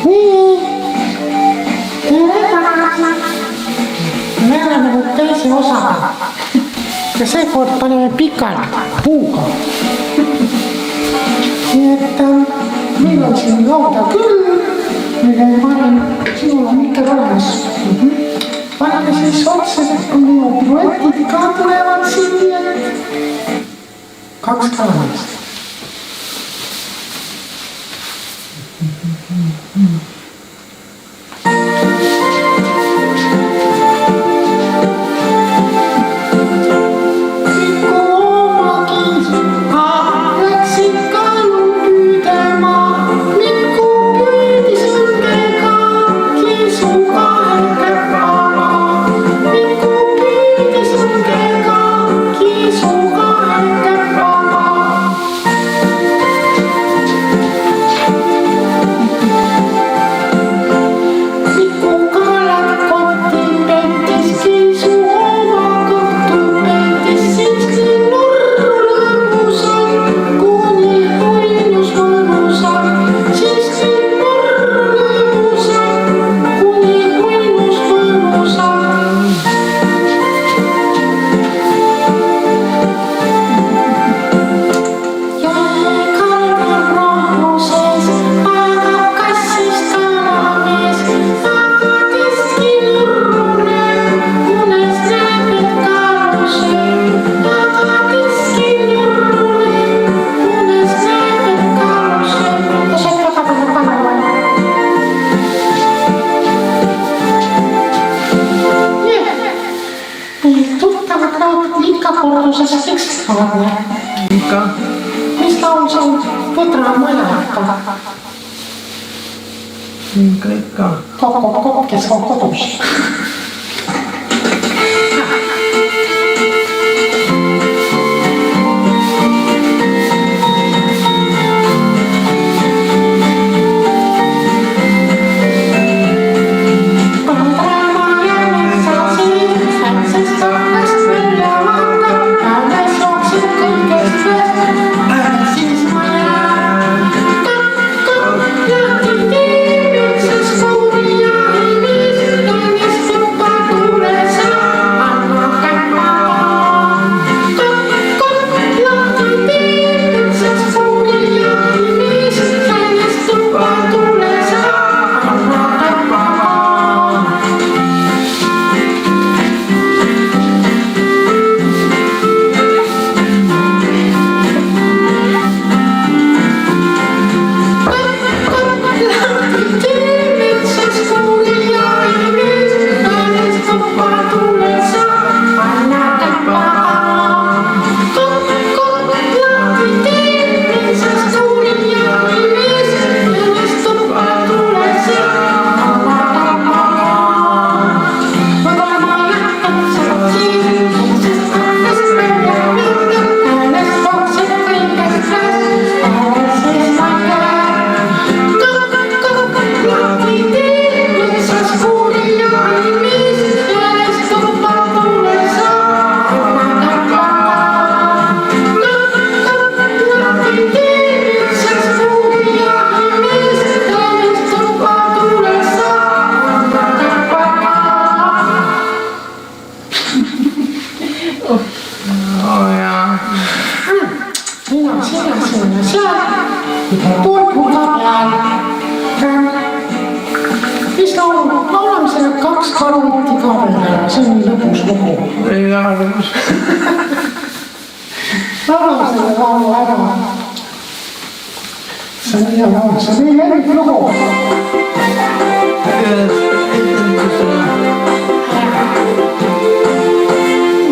nii, tere tagasi. Me oleme nüüd teise osaga ja seekord paneme pikalt puuga. Nii et meil on siin lauda küll, mille ma olen, sinul on ikka olemas. Paneme siis otsa, kui minu piruetid ka tulevad siia. 2 kalamist. Mis laul see on? Põdra maja. Ikka. Kopp, kes on kodus. Laulamisele 2 karuti ka peale, see on lõbus lugu. Ei ole lõbus. Laulamisele laulu ära. See on hea laul, see on nii lemmik lugu.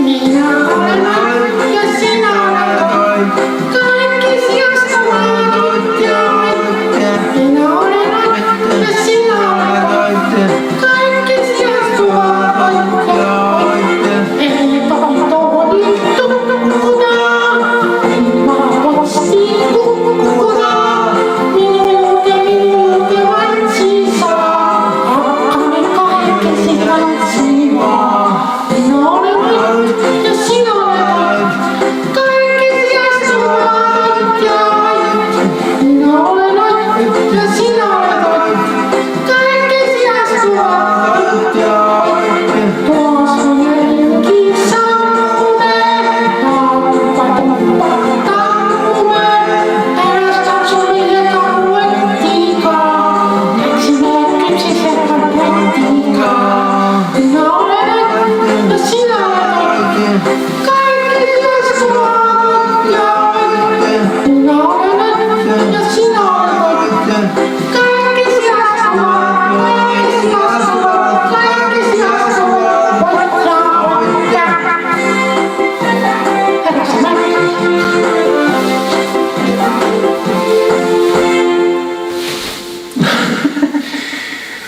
Mina olen alt ja sina oled alt. Kaikki sijasta vaadut ja alt. Mina olen alt ja sina oled alt. Kaikki sijasta vaadut ja alt. Ei tohi tukkuda, ei ma posti kukkuda. Minulta minulta.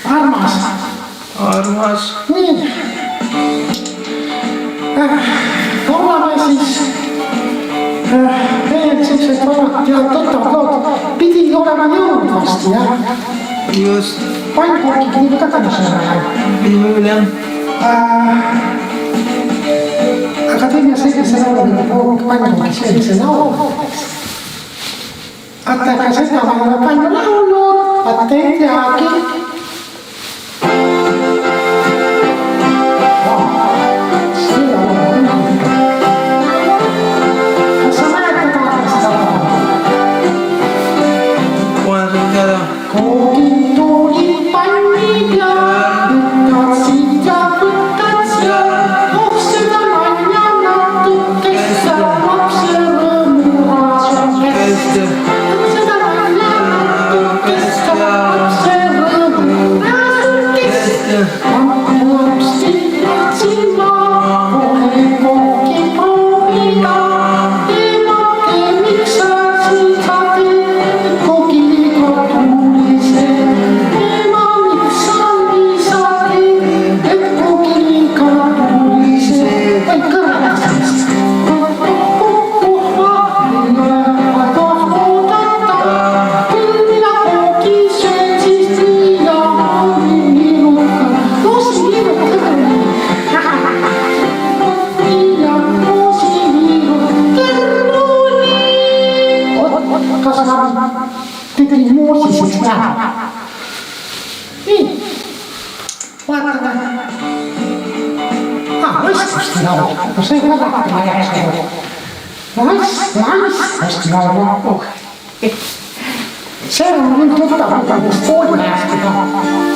armas. armas. nii. oleme siis veel sellised vanad ja tuttavad lood. Pidi olema jõudnud varsti, jah. just. Pannkoorki pidi ka tagasi olema. pidime küll, jah. aga teeme sellise laulu nagu pannkoorki sellise laulu. vaata, ega seda ma olen palju laulnud, vaata ei teagi. See on küll tuttav, aga just koolmajast ei taha.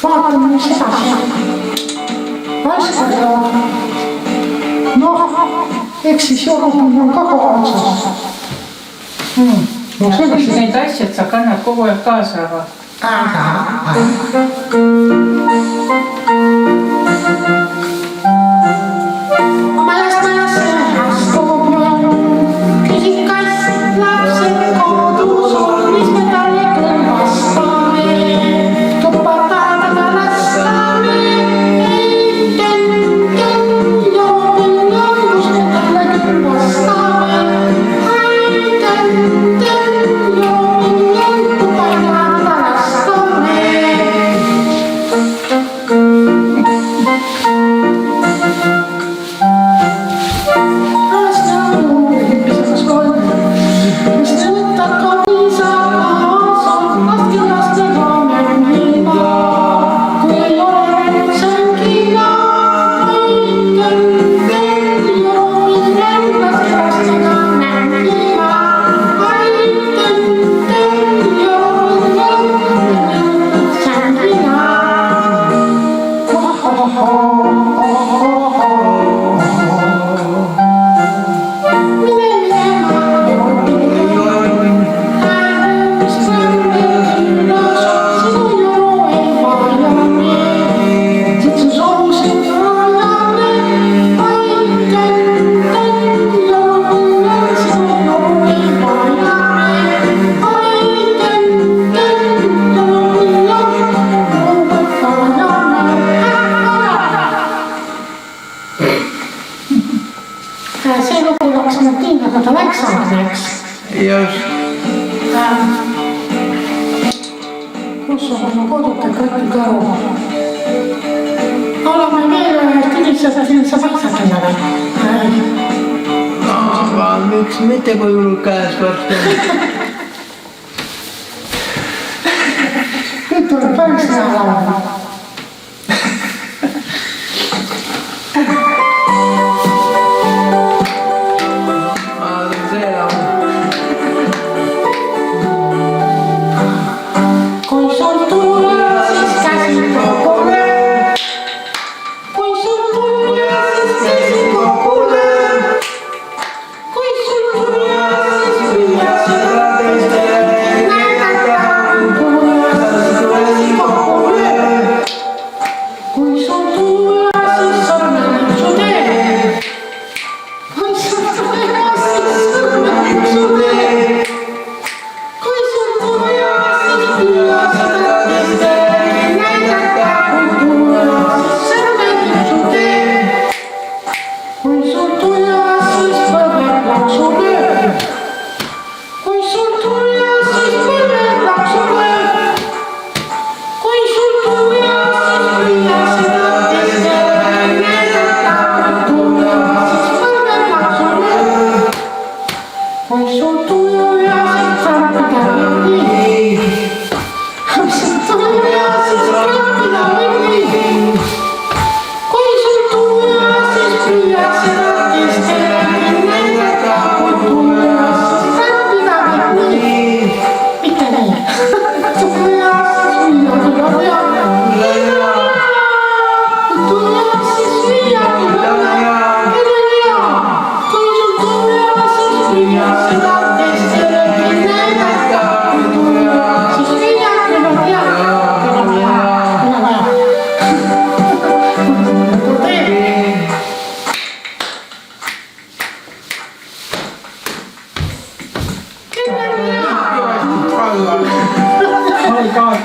Vaatame, mis edasi. Vaskega. Eks siis joogumine on ka kohe otsas. Sellised neid asjad sa kannad kogu aeg kaasa, aga... see lugu läks nüüd nii, nagu ta läks aadreks. Just. Kus on oma koduke kõtikaru? Oleme veel tüliselt sa paisakile või? Aga miks mitte kui hullud käes varsti on? Nüüd tuleb päris hea laulda.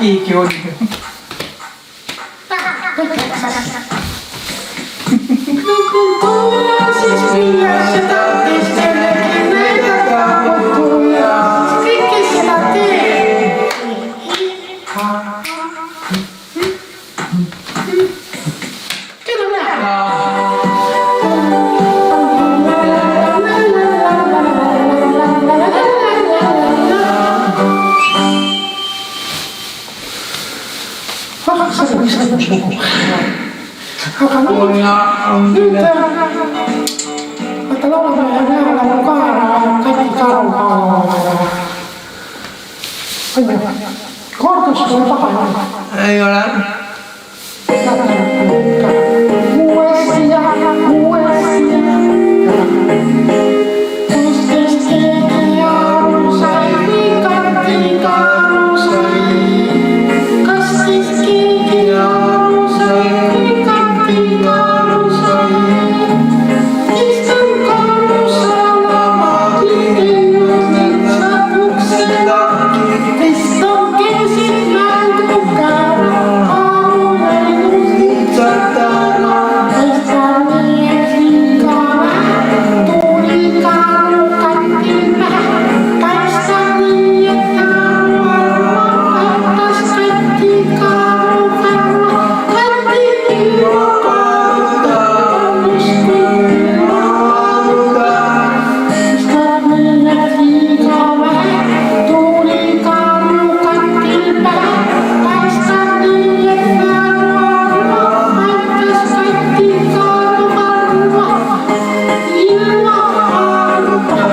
Keegi on. Nüüd võtta laulumehe näol nagu kaera Katikaru kordus või paha ei ole? Ei ole. Uuesti ja uuesti kustest keegi aru sai, nii Katikaru sai. Kastist keegi aru sai, nii Katikaru sai. Istan karusalamat liikinud lihtsalt ukseda. Pistan keesid mängu kära, aru läinud lihtsalt ära. Paistan nii, et liiga vähe, tuli karu katil pähe. Paistan nii, et aru arvatas Katikaru värva. Katiliiva karuta, justkui maaluga. Paistan nii, et liiga vähe, tuli karu katil pähe. Paistan nii, et aru arvatas Katikaru värva. Ilma aruta,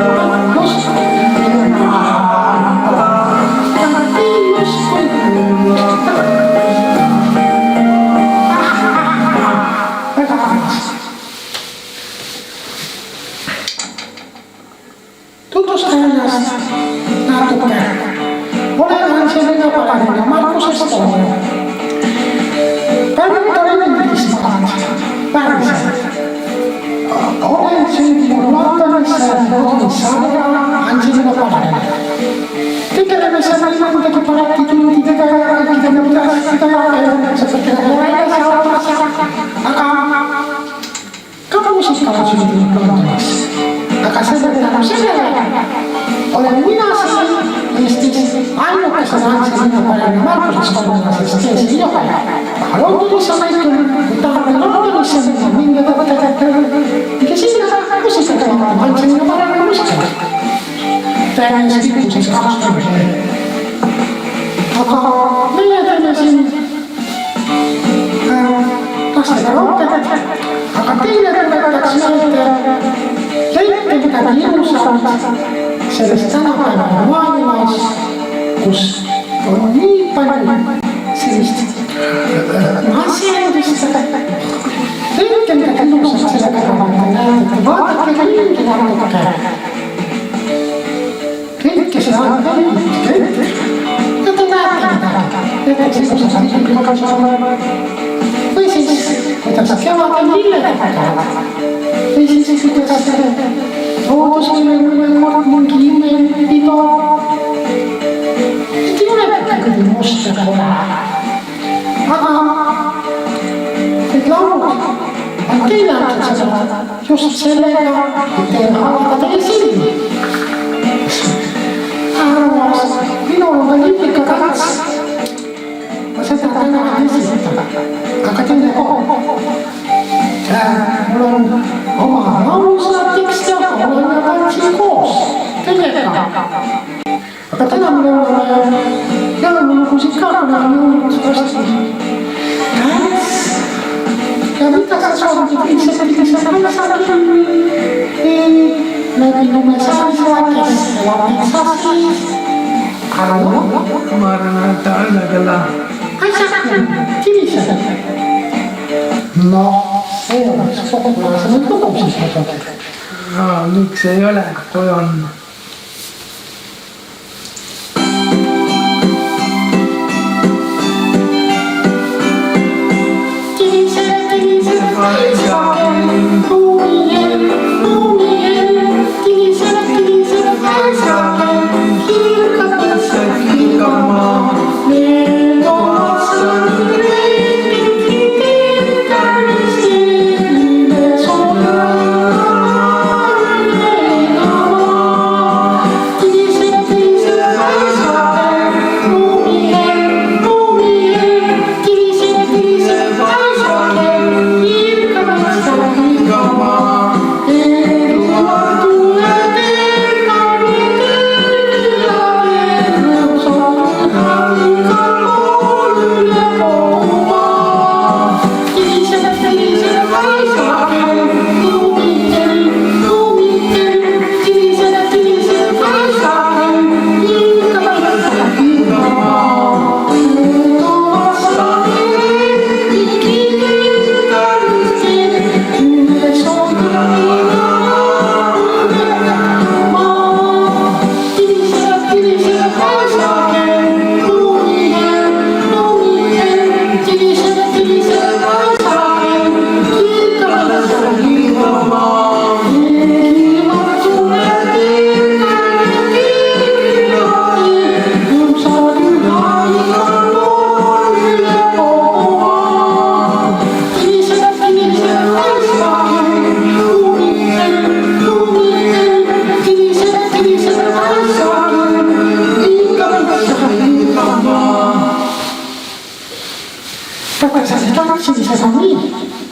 justkui ilma aruta. Kati justkui väga armas. Tutvusta ennast natuke. Olen Angelina Palanen Markus Estonia. Pärit olen Inglismaalt, päriselt. Olen sündinud Londonis Saarel Angelina Palanen. Tegeleme seal midagi projektitundidega ja kõikide muude asjadega ja sõpradega väljas ja aga ka muusika on sündinud Londonis. tänu sellele olen mina siin Eestis ainukesena andsin enda parima Markusest kolmena, sest tees ei ole. Aga Londonisse on kõik küll, kui tahame Londonisse minna, minge võtta sinna muusikaga ja andsin enda parima muusikaga. Täies pikkuses 20. Aga meie teeme siin lastega rohkem, aga teile võtaks meelde leite midagi ilusat sellest tänapäeva maailmas, kus on nii palju sellist masjendust. Leite midagi ilusat selle kõrval, et vaadake ringi natuke. Leidke seda leidke ette ja te näete midagi. Näiteks ilusat ringi kasvama. Või siis, kuidas kevadel lilled hakkavad. Või siis, kuidas loodusvõimel mingi imepido. Et ei ole kõige must ja kole. Aga need laulud on teile antud seda just sellega, et teile avada teie silmi. Minul on ka liiplika kats. Ma seda täna esitan, aga teine kogu. Mul on oma lausa tekst ja olen tantsin koos teiega. Aga täna mul on jõululugusid ka, kuna on jõulud vastu käes. Ja mida sa soovid, lihtsalt läbi lume saisa, kes elab metsas. Hallo? Ma arvan, et alla kella. Aitäh, tilised. No, see oleks kogulased lugusid võtnud. No, miks ei ole, kui on? Tilised, paisake, lumien, tilised, paisake, hiirkama, need omasan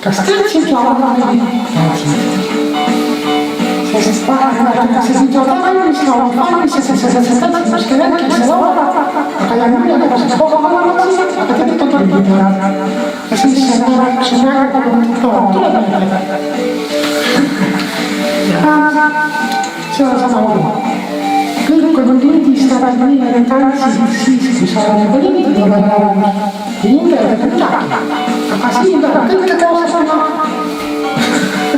kas tantsid laulavad? Tantsid. Sest vahepeal sind ju valmis laulab, valmis ja see tantsid värkis ja laulab, aga ja millega sa kogu laulad siis, aga tegelikult on peal. Ja siis see väga tuleb meelde. See on sama lugu. Kõik kui lindistavad nii, et tantsid siis, kui sa oled juba lindistavad laulnud, ei hingele midagi. Aga siin peab kõike koos sama.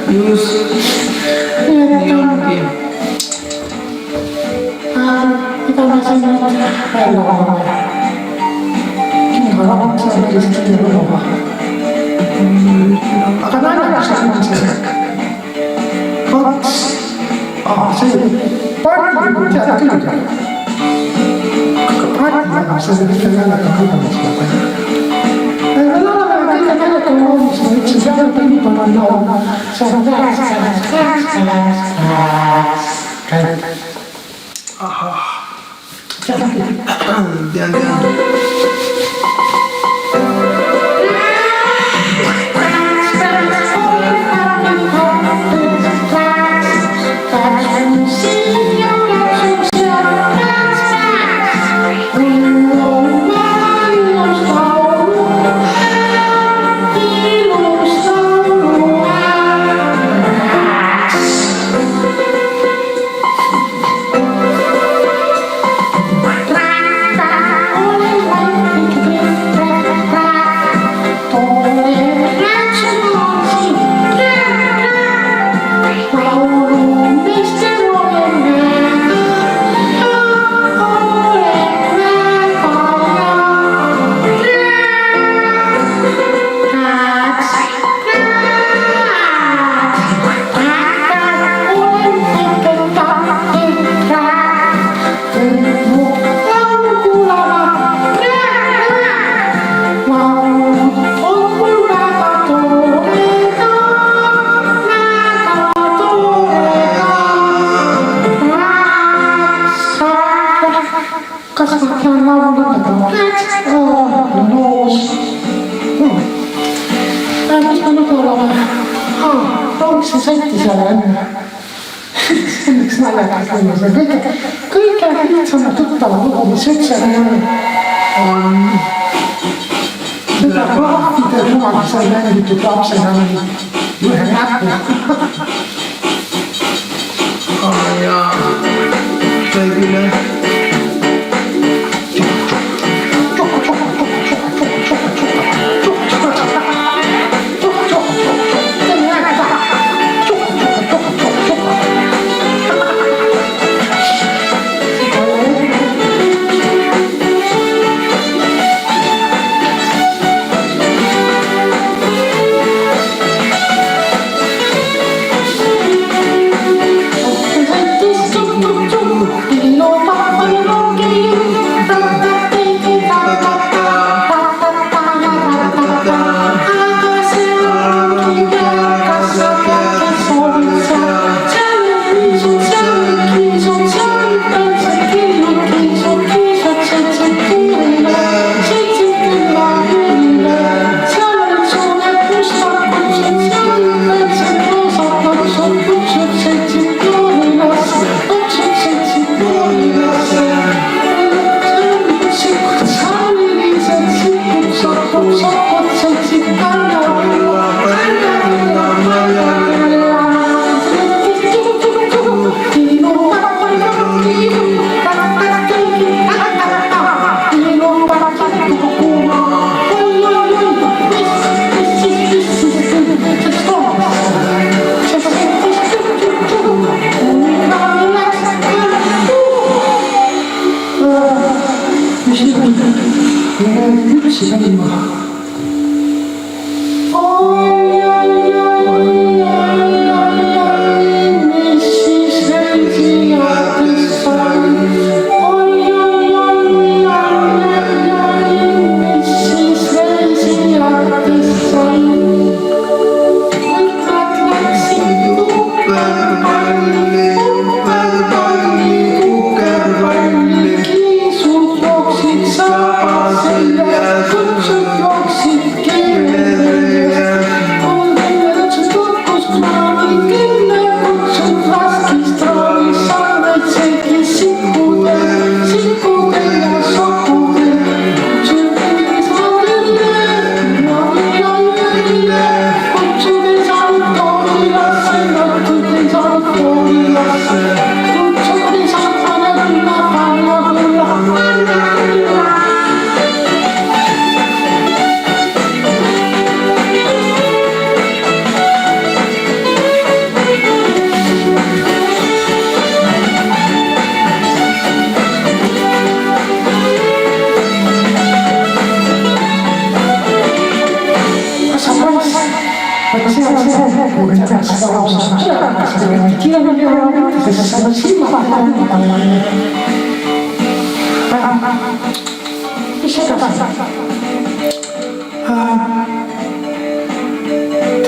Just. Nii ongi. Mida ma siin nüüd välja vaadame? Kinga laulab, see on millist kinga lugu. Aga naljakas on see. Kaks. See pardi, tead küll. Pardi, see on mitte naljakas kõigemas. Me laulame kõige naljakam laulus, ma ütlesin, peale nii palju laulma. See on käes. Tean. See sõitis jälle enne. See on üks naljakas võimus. Kõige lihtsamad tuttavad lugu, mis üldse on seda prahtide rumadusel mängitud lapsena ühe näpu. Jaa, sai küll.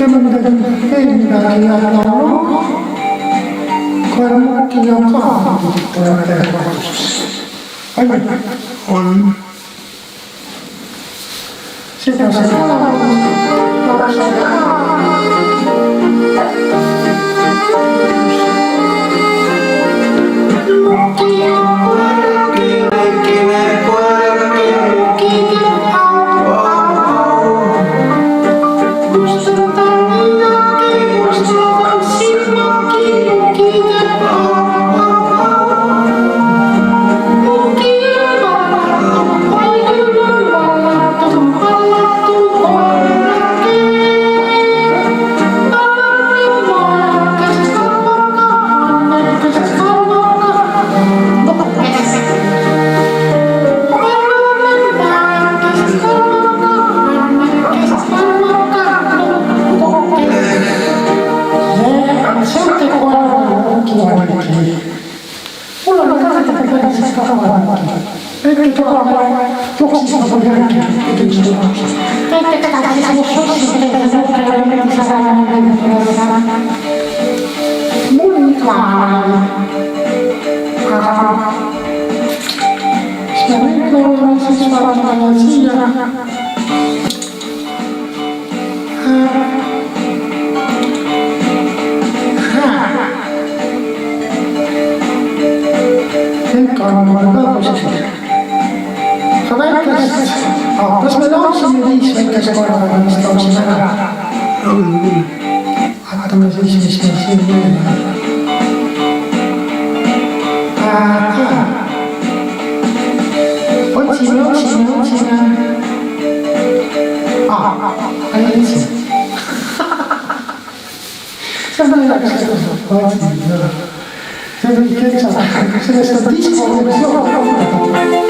Teeme midagi veel midagi ja kohe Muki on ka tuleb teha vastuses. On. Seda see kas me lauksime 5 väikese korraga, mis lauksime ära? Vaatame siis, mis meil siin veel on. Otsime. Leidsin. See on väga see oli ketsa, sellest on diskoversioon kunagi.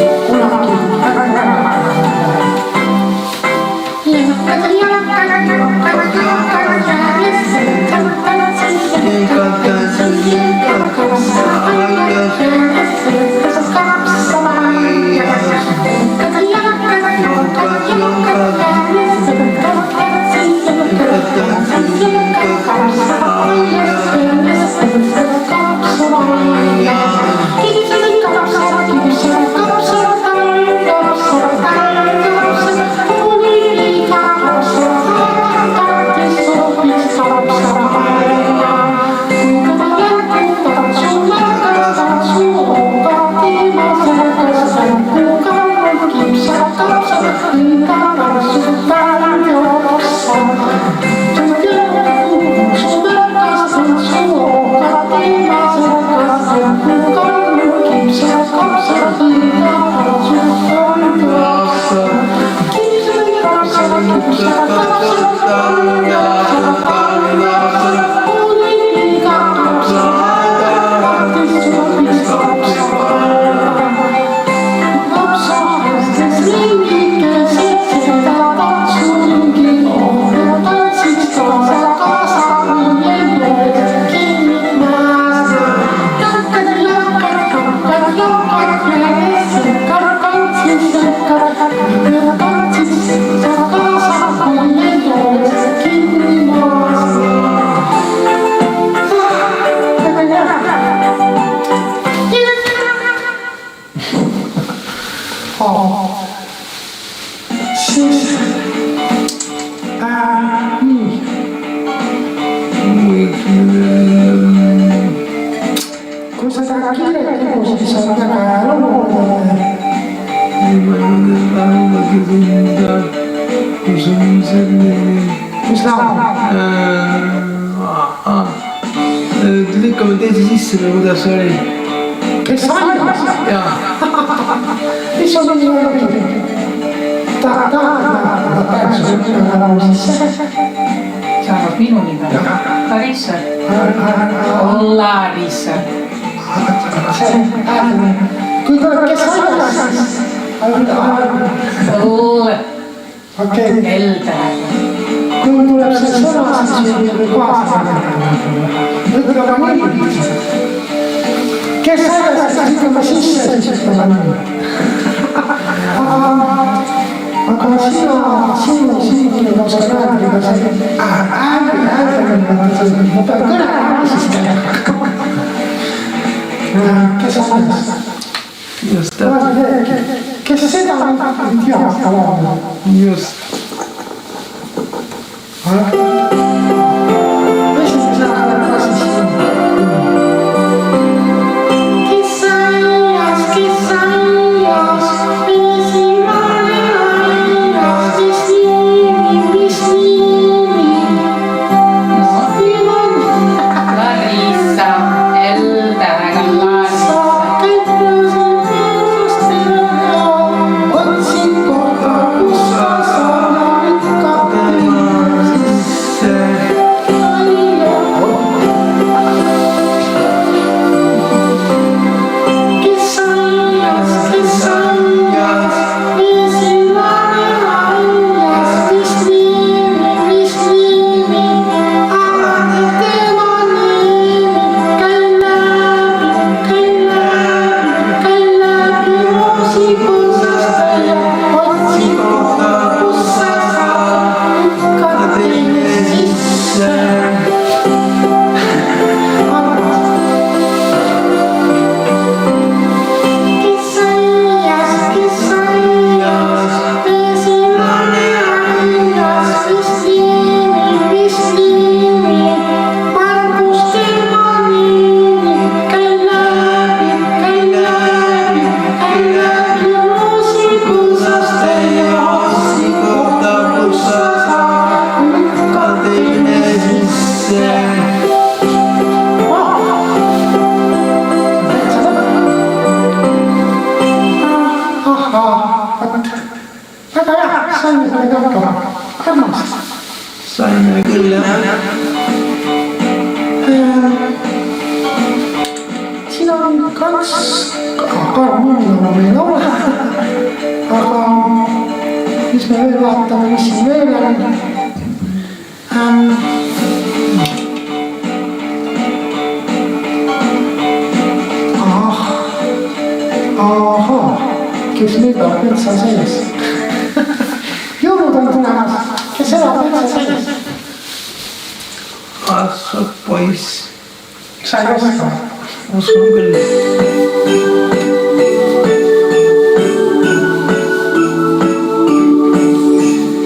Kui sa taga kiirelt lugu, siis on väga loomuline. Mis laul? Lükkame teise sisse või kuidas see oli? Kes aidas? Jaa. Mis on nii õige? Tahad pääsu laulu sisse? Saanud minu nime. Larissa. Larissa. Kui tuleb kes aidas, siis okei. Kui tuleb see sõna, siis võib kaasa. Ütleme nii. Kes aidas, siis ütleme sisse, siis ütleme nii. Aga sinu ei oska rääkida see ma pean kõnelema siis teha. kes on alles? Just täpselt. Kes seda ei tea, Just. esimesena ka siis Kes aias, esimene aias, mis nimi? Larissa, L-tähega Larissa. otsin kohta, kus sa saad ikka Kes aias, esimene aias, mis nimi? Anna tema nimi, käi läbi roosipõõsast ja otsi kohta, kus sa saad ikka teine sisse. Kes aias, esimene aias, mis nimi? Margus tema nimi, käi läbi roosipõõsast ja otsi kohta, kus sa saad ikka teine sisse. ahhaa, vot, väga hea, saime sellega hakkama, armas. Saime küll jah. Siin on kaks mulle ei ole, aga mis me veel vaatame, mis siin veel on. Ahaa, kes nüüd on metsa sees? Jõulud on tulemas, kes elab metsa sees? Kasvab poiss. Sa ei oska? Oskan küll.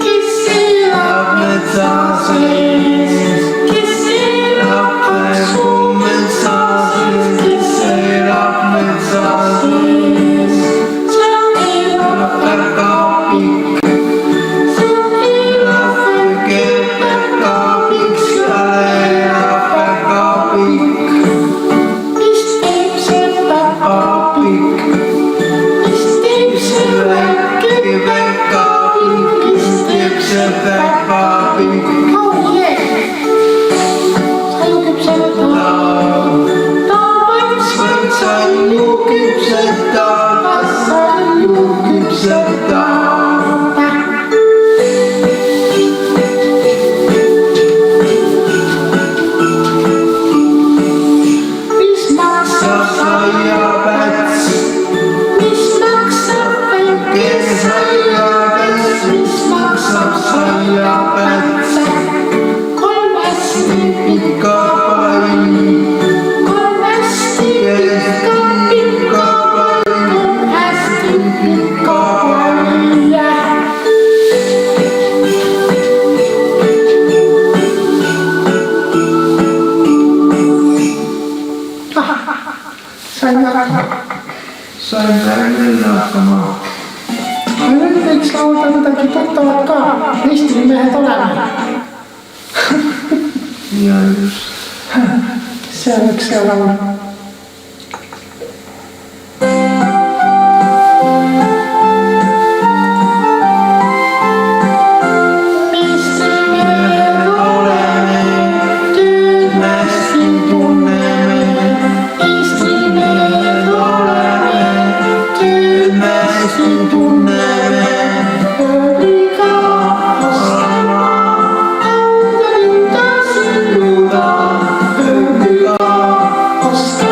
Kes elab metsa sees, kes elab paksu metsa sees, kes elab metsa sees, seal elab väga pikk, seal elab väike väga pikk, seal elab väga pikk. Mis teeb see väga pikk? Mis teeb see väike väga pikk? Mis teeb see väga pikk? Oh yeah! Saiu küpsetada. Ta võiks saiu küpsetada. Saiu küpsetada. Mis maksab saiapäts? Mis maksab väike saiapäts? Mis maksab saiapäts? 3 hästi pikka pai. 3 hästi pikka pai. 3 hästi pikka pai. Saime hakkama. Saime küll hakkama. Nüüd võiks laulda midagi tuttavat ka, eestrimehed oleme. Ja just. See võiks see laul. Eestrimehed oleme, tööd me siin tunneme. Eestrimehed oleme, tööd me siin tunneme. Ööbiga oskame anda linda silluda. Ööbiga oskame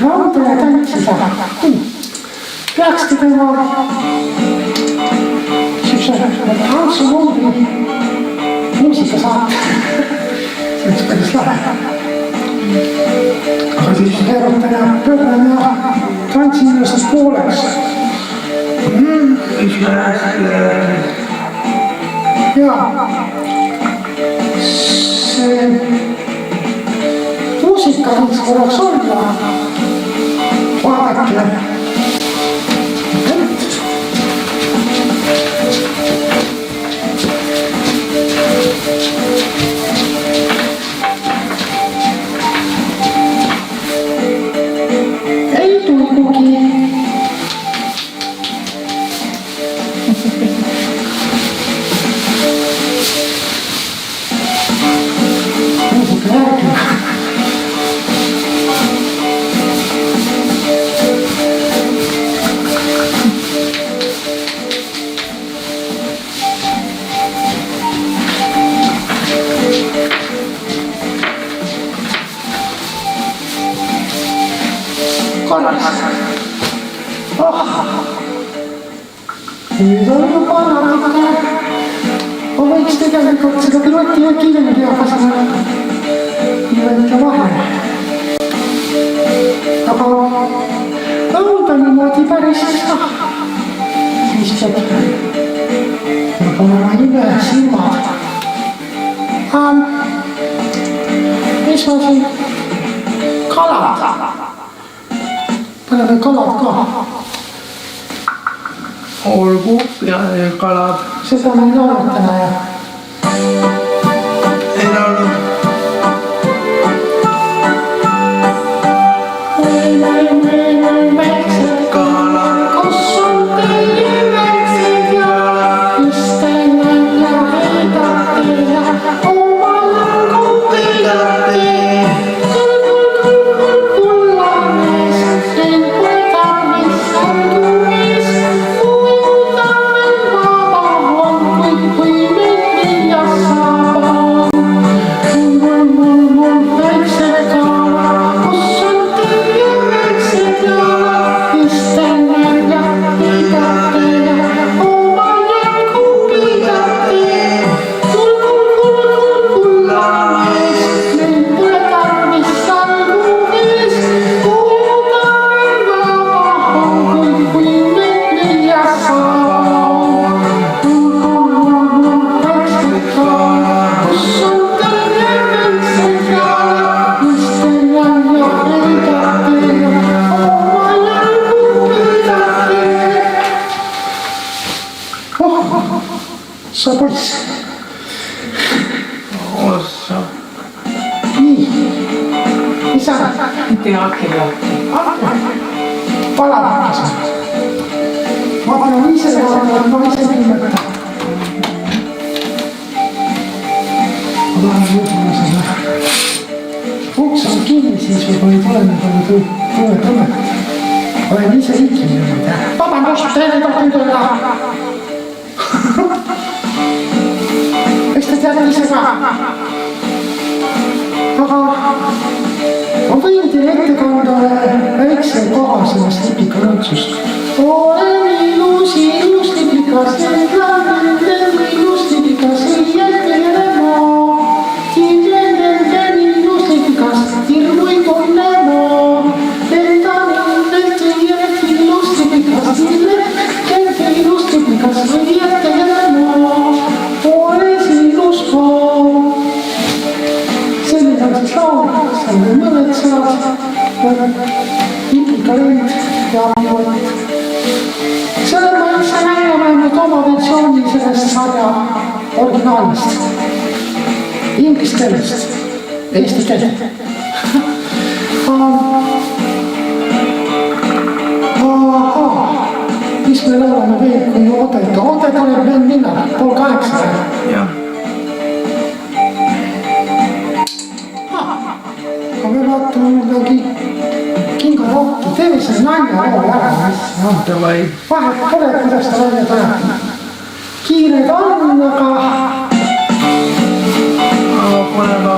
laulda ja tantsida. Peaks tegema siukse tantsulumbri muusikasaate. See oleks päris lahe. Aga siis keerutan ja pööran ja tantsin ilusast pooleks. Ja see muusika võiks korraks olla. Vaadake. Ei tulgugi. Muusika järgi. Korras. Nüüd on juba natukene. Ma võiks tegelikult seda piloti ja kiiremini hakata niimoodi vahele. Aga laulda niimoodi päris siis peab olema ime silmad. Mis ma siin? Kalad. Paneme kalad ka. Olgu ja kalad. Seda me lauletame ja. Ei laulnud. Kus on teie väiksed jalad, mis tännan ja heidate ja omal kopidate. Kullamees, need võtab, mis on tuumis, uudamen vaba on, kui meid viljas saab. Mul väiksed kalad, kus on teie väiksed jalad, mis tännan ja heidate ja omal kopidate. Kullamees, need võtab, mis on tuumis, uudamen vaba on, kui meid viljas saab. Väiksed kalad, kus on teie väiksed jalad, mis tännan ja heidate ja omal kopidate. Sa poiss. Ossa. Nii. Mis sa? Tee aken lahti. Palanakas. Ma panen ise nii mõtta. Ma tahan võib-olla seda. Uks on kinni, siis võib-olla ei tule nii palju tunnet. Olen ise ikki niimoodi. Vabandust, teile tohtin tulla. Eks te teate ise ka. Aga ma võin teile ette kanda väikse koha sellest lipikalõntsust. Olen ilus, lipikas, ilus, lipikas, ei jätkele maa. Tiirenden ilus, lipikas, tirmu ei tunne maa. Lendan ilus, lipikas, ilus, lipikas, ei jätkele maa. Oles ilus maa. Selline on siis laul, seal on mõned sõnad, lipikalõnd ja niimoodi. Selle ma üldse nägema vähemalt oma versiooni sellest sarja originaalist. Inglise keelest, eesti keelt. Mis me laulame veel, kui Odet? Odet tuleb veel minna, 7:30. Jah. Aga me vaatame midagi kingarohtu, teeme selle nalja ära. Davai. Vahet pole, kuidas ta välja tuleb. Kiired on, aga pole ka.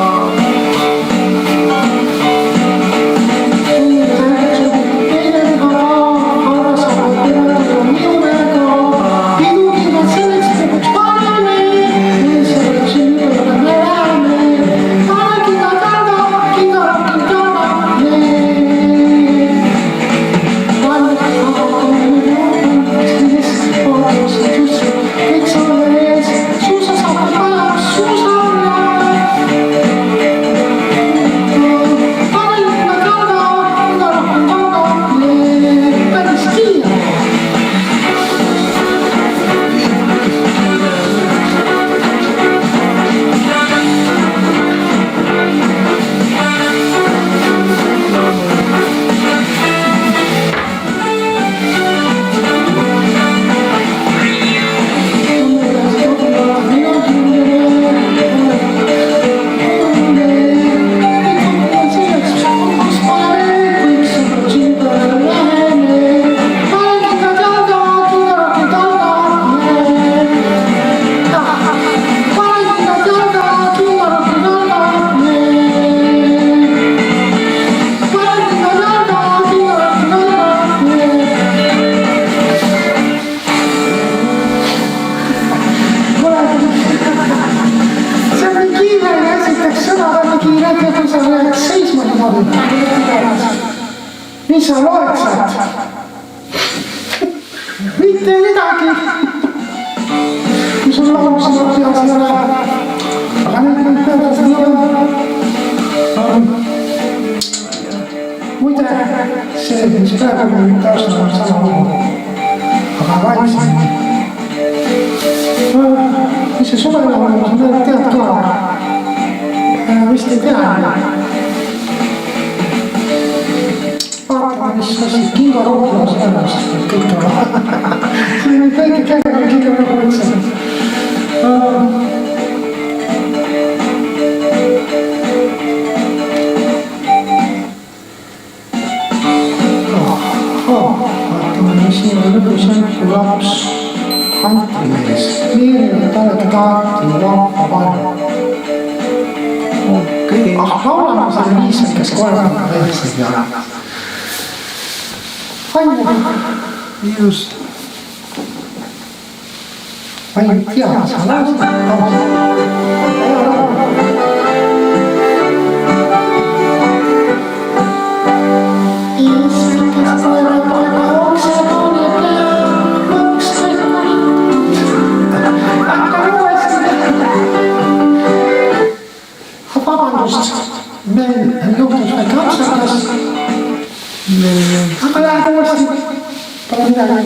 mis sa loed sealt? Mitte midagi. Kui sul laulus peas ei ole. Aga nüüd peavad nii on. Muide, see, mis praegu taustal on sama lugu. Aga vaimsem. Mis see suvelaulu, sa tead ka? Vist ei tea. Vaatame, mis asi Kingo Rootla sellest kõik on. See on kõige käega Kingo Rootla. Vaatame, mis siin on lõpus kui laps kantrimees. Meerile talle taati laapa panna. Laulame selle viis, kes kolmanda veelseid ja Ainu. Just. Ma ei tea, sa laulad. Meil juhtus väike apsakas. Aga läheb uuesti. Pole midagi.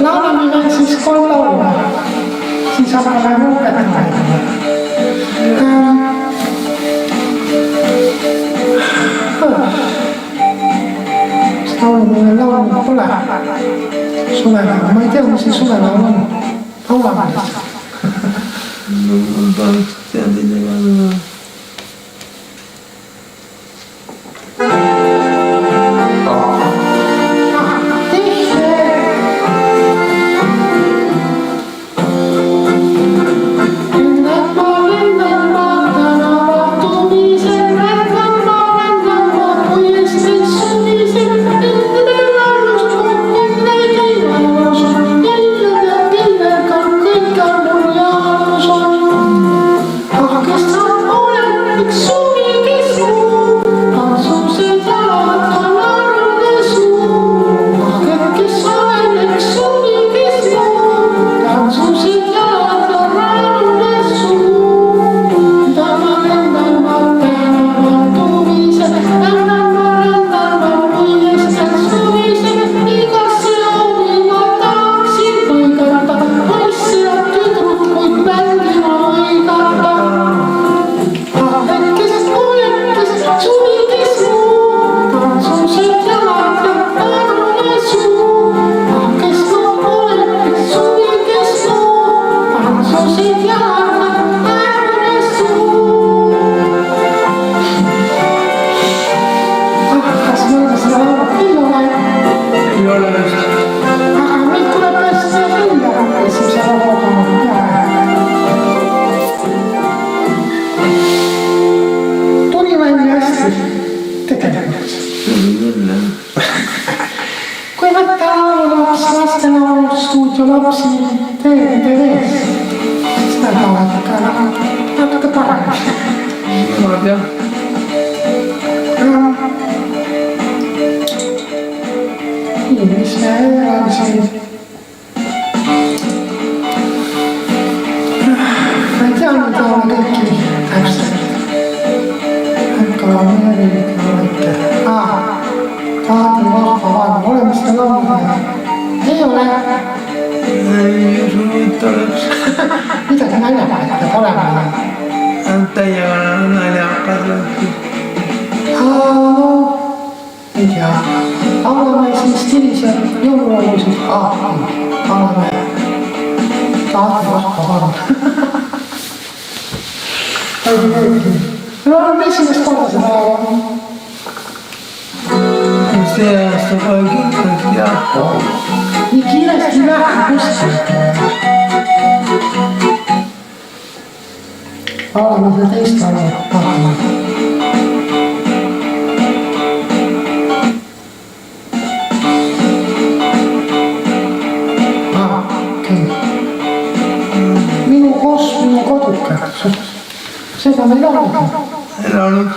Laulame veel siis 3 laulu. Siis hakkame lõpetama. Laulu pole. Suvelaulu. Ma ei tea, mis see suvelaulu on. Laulame lihtsalt. Ma tean teile ka. Kes saab ju lapsi TV-s. Seda tahavad ikka natuke paremaks. nemad jah. Nii, mis me elame siin? Ma ei tea, mida on kõiki täpselt. Äkka on mõnelik olete. Taadi vahva vaeva, oleme seda laulda. Ei ole. Ei usu nii, et oleks. Midagi naljakat peab olema. Täiega naljakas. Ei tea. Laulame siin stiilis ja jõuluolusid. Laulame Taadi vahva vaeva. Me oleme esimest korda seda laulama. See aasta kohe kindlasti jah. Nii kiiresti läheb kuskil. Laulame seda teist laulu. Vaatame. Okei. Minu koos, minu koduke. Seda me ei laulda. Ei laulnud.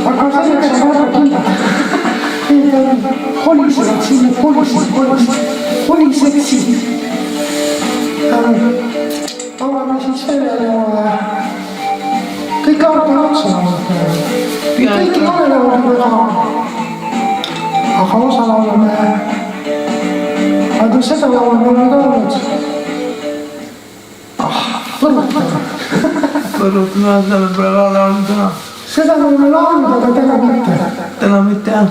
Aga selleks on väga kindlad. Holisevad sinna, holised siin. Laulame siis veel kõik laulud on otsa laulud. Kõik ei ole laulud väga. Aga osa laulame. Aga seda laulame ka olnud. Võrutame. Võrutame, seda me pole laulnud täna. Seda me oleme laulnud, aga täna mitte. Täna mitte jah.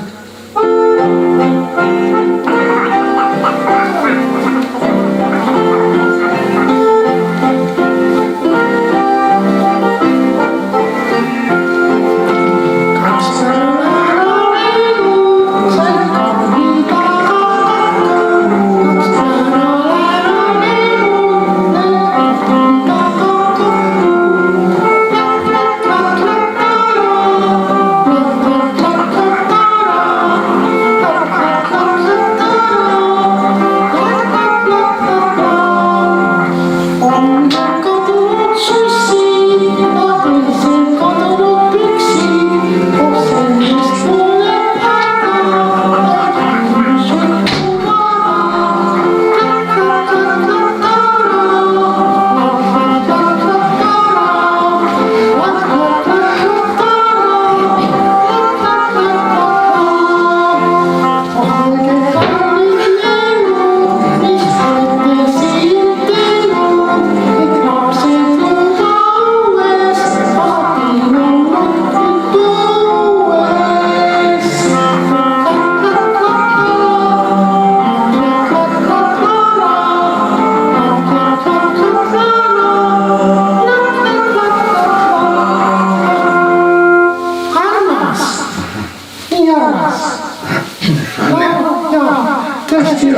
La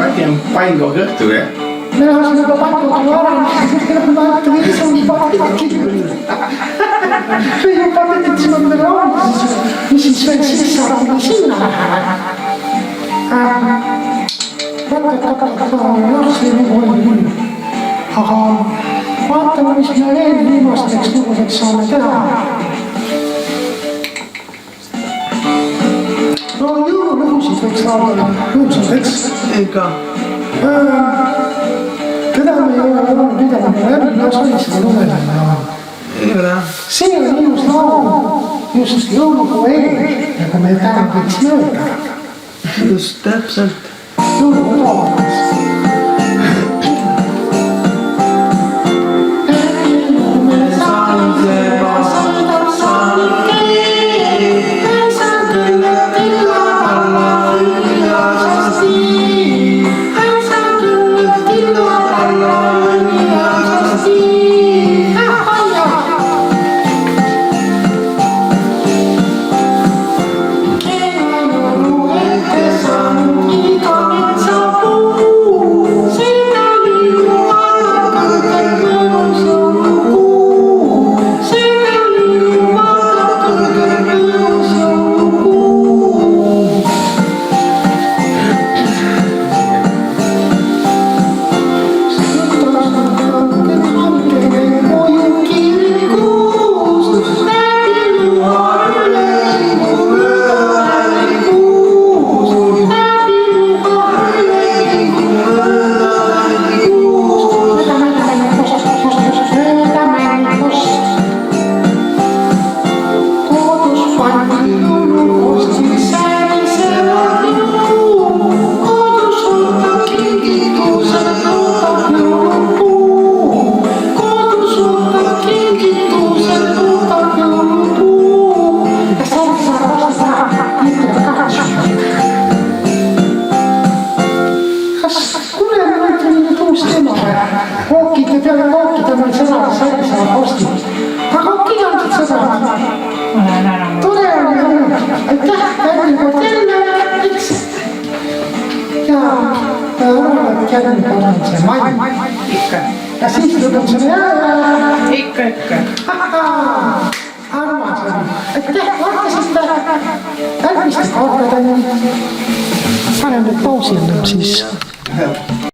äkki on Paiko kõhtu, jah? Me oleme juba pakkunud varem, ma ütlen, et see on pakki. See juba tegid sinna veel alguses, mis siis veel siis saab sinna läheb. Jah, see oli küll. Aga vaatame, mis me veel viimasteks lugudeks saame teha. No jõulusid võiks saada, jõulsateks. Ega. Teda me ei ole olnud pidanud läbi, no sai seda lugeda. Ei ole. See on ilus laul, just jõulupoeem, nagu meil täna võiks mööda. Just täpselt. Jõulupoeem. Kookide peale kookida meil sõnad sai saa postid. Aga kirjandid sõnad. Olen ära. Tore oli olnud. Aitäh, järgmine kord jälle, eks. Ja arvan, et järgmine kord on see mai. Ikka. Ja siis lõpuksime jälle. Ikka. Armas oli. Aitäh, vaatasite. Järgmiste kordadeni. Panen nüüd pausi enne siis.